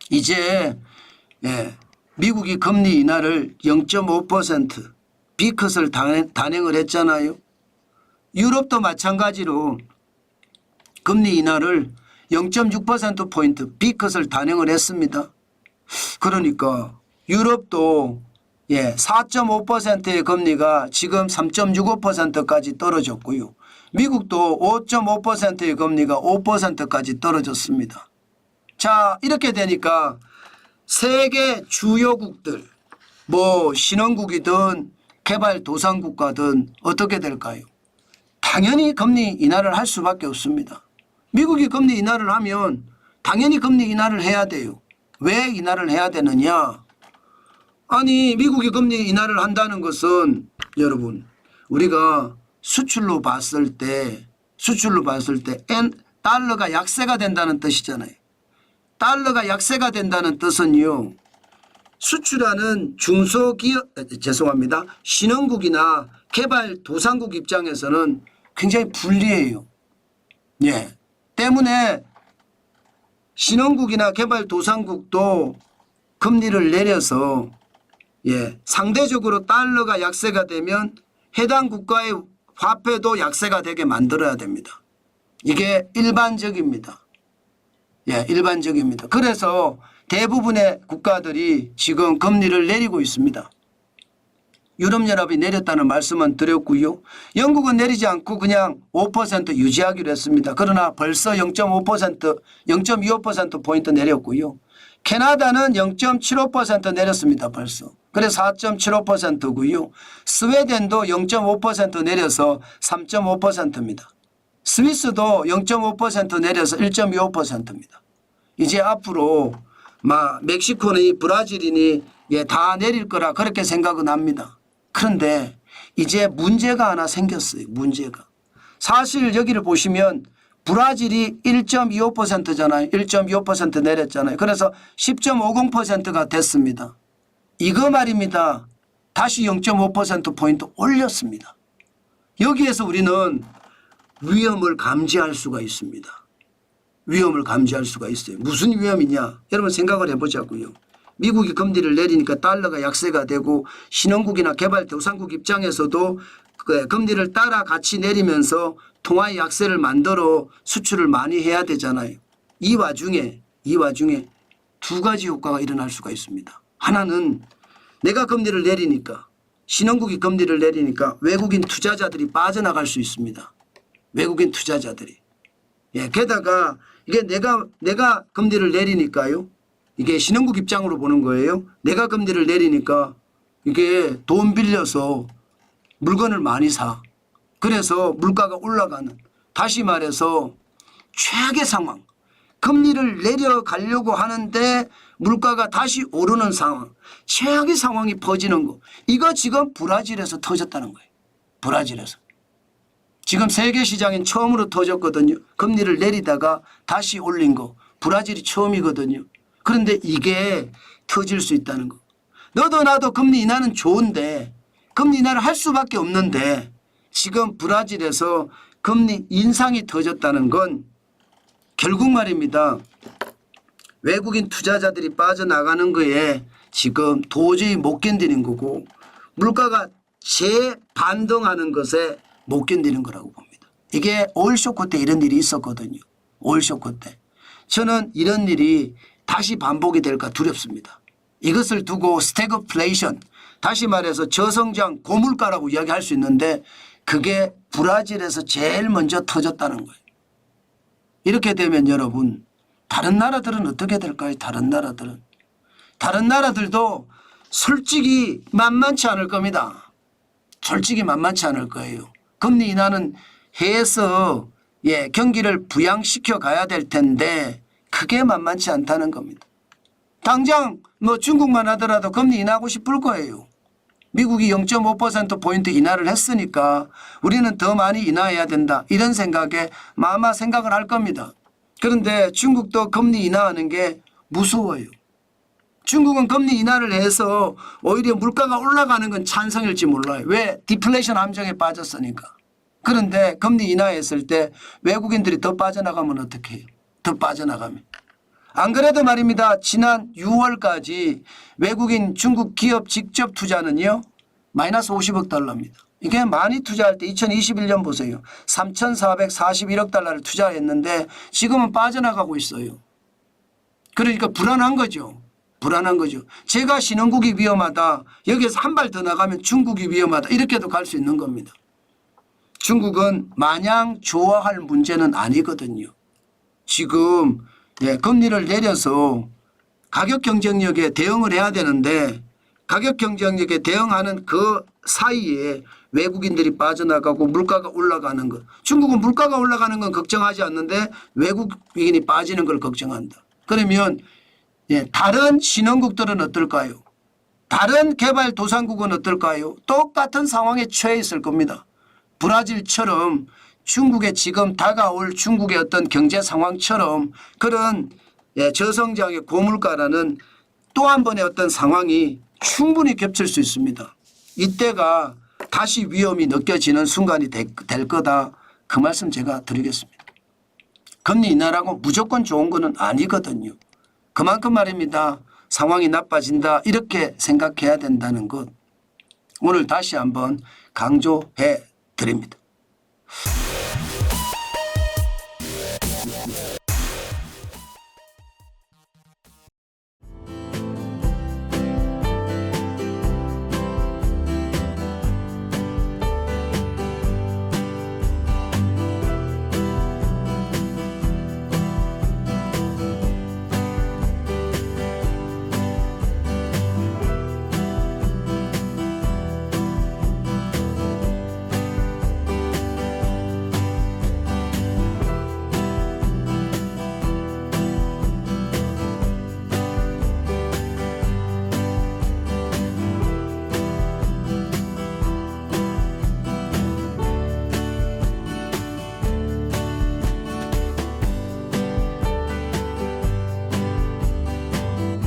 이제 미국이 금리 인하를 0.5% B컷을 단행을 했잖아요. 유럽도 마찬가지로 금리 인하를 0.6%포인트 B컷을 단행을 했습니다. 그러니까 유럽도 4.5%의 금리가 지금 3.65%까지 떨어졌고요. 미국도 5.5%의 금리가 5%까지 떨어졌습니다. 자, 이렇게 되니까 세계 주요국들 뭐 신흥국이든 개발도상국가든 어떻게 될까요? 당연히 금리 인하를 할 수밖에 없습니다. 미국이 금리 인하를 하면 당연히 금리 인하를 해야 돼요. 왜 인하를 해야 되느냐? 아니 미국이 금리 인하를 한다는 것은 여러분 우리가 수출로 봤을 때 달러가 약세가 된다는 뜻이잖아요. 달러가 약세가 된다는 뜻은요. 수출하는 신흥국이나 개발도상국 입장에서는 굉장히 불리해요. 때문에 신흥국이나 개발도상국도 금리를 내려서 상대적으로 달러가 약세가 되면 해당 국가의 화폐도 약세가 되게 만들어야 됩니다. 이게 일반적입니다. 일반적입니다. 그래서 대부분의 국가들이 지금 금리를 내리고 있습니다. 유럽연합이 내렸다는 말씀은 드렸고요. 영국은 내리지 않고 그냥 5% 유지하기로 했습니다. 그러나 벌써 0.25%포인트 내렸고요. 캐나다는 0.75% 내렸습니다. 벌써. 그래서 4.75%고요. 스웨덴도 0.5% 내려서 3.5%입니다. 스위스도 0.5% 내려서 1.25%입니다. 이제 앞으로 멕시코니 브라질이니 다 내릴 거라 그렇게 생각은 합니다. 그런데 이제 문제가 하나 생겼어요. 문제가. 사실 여기를 보시면 브라질이 1.25%잖아요. 1.25% 내렸잖아요. 그래서 10.50%가 됐습니다. 이거 말입니다. 다시 0.5%포인트 올렸습니다. 여기에서 우리는 위험을 감지할 수가 있습니다. 위험을 감지할 수가 있어요. 무슨 위험이냐? 여러분 생각을 해보자고요. 미국이 금리를 내리니까 달러가 약세가 되고 신흥국이나 개발도상국 입장에서도 금리를 따라 같이 내리면서 통화의 약세를 만들어 수출을 많이 해야 되잖아요. 이 와중에 두 가지 효과가 일어날 수가 있습니다. 하나는 내가 금리를 내리니까 신흥국이 금리를 내리니까 외국인 투자자들이 빠져나갈 수 있습니다. 외국인 투자자들이. 게다가 이게 내가 금리를 내리니까요. 이게 신흥국 입장으로 보는 거예요. 내가 금리를 내리니까 이게 돈 빌려서 물건을 많이 사. 그래서 물가가 올라가는, 다시 말해서 최악의 상황. 금리를 내려가려고 하는데 물가가 다시 오르는 상황. 최악의 상황이 퍼지는 거. 이거 지금 브라질에서 터졌다는 거예요. 브라질에서. 지금 세계 시장엔 처음으로 터졌거든요. 금리를 내리다가 다시 올린 거. 브라질이 처음이거든요. 그런데 이게 터질 수 있다는 거. 너도 나도 금리 인하는 좋은데 금리 인하를 할 수밖에 없는데 지금 브라질에서 금리 인상이 터졌다는 건 결국 말입니다. 외국인 투자자들이 빠져나가는 거에 지금 도저히 못 견디는 거고 물가가 재반등하는 것에 못 견디는 거라고 봅니다. 이게 오일 쇼크 때 이런 일이 있었거든요. 오일 쇼크 때. 저는 이런 일이 다시 반복이 될까 두렵습니다. 이것을 두고 스태그플레이션, 다시 말해서 저성장 고물가라고 이야기할 수 있는데 그게 브라질에서 제일 먼저 터졌다는 거예요. 이렇게 되면 여러분 다른 나라들은 어떻게 될까요? 다른 나라들도 솔직히 만만치 않을 겁니다. 솔직히 만만치 않을 거예요. 금리 인하는 해서 경기를 부양시켜 가야 될 텐데 그게 만만치 않다는 겁니다. 당장 중국만 하더라도 금리 인하하고 싶을 거예요. 미국이 0.5%포인트 인하를 했으니까 우리는 더 많이 인하해야 된다. 이런 생각에 아마 생각을 할 겁니다. 그런데 중국도 금리 인하하는 게 무서워요. 중국은 금리 인하를 해서 오히려 물가가 올라가는 건 찬성일지 몰라요. 왜? 디플레이션 함정에 빠졌으니까. 그런데 금리 인하했을 때 외국인들이 더 빠져나가면 어떻게 해요? 더 빠져나가면. 안 그래도 말입니다. 지난 6월까지 외국인 중국 기업 직접 투자는요. 마이너스 50억 달러입니다. 이게 많이 투자할 때 2021년 보세요. 3,441억 달러를 투자했는데 지금은 빠져나가고 있어요. 그러니까 불안한 거죠. 불안한 거죠. 제가 신흥국이 위험하다. 여기에서 한 발 더 나가면 중국이 위험하다. 이렇게도 갈 수 있는 겁니다. 중국은 마냥 좋아할 문제는 아니거든요. 지금 금리를 내려서 가격 경쟁력에 대응을 해야 되는데 가격 경쟁력에 대응하는 그 사이에 외국인들이 빠져나가고 물가가 올라가는 것. 중국은 물가가 올라가는 건 걱정하지 않는데 외국인이 빠지는 걸 걱정한다. 그러면 다른 신흥국들은 어떨까요? 다른 개발도상국은 어떨까요? 똑같은 상황에 처해 있을 겁니다. 브라질처럼 중국에 지금 다가올 중국의 어떤 경제 상황처럼 그런 저성장의 고물가라는 또 한 번의 어떤 상황이 충분히 겹칠 수 있습니다. 이때가 다시 위험이 느껴지는 순간이 될 거다. 그 말씀 제가 드리겠습니다. 금리 인하라고 무조건 좋은 거는 아니거든요. 그만큼 말입니다. 상황이 나빠진다 이렇게 생각해야 된다는 것 오늘 다시 한번 강조해 드립니다.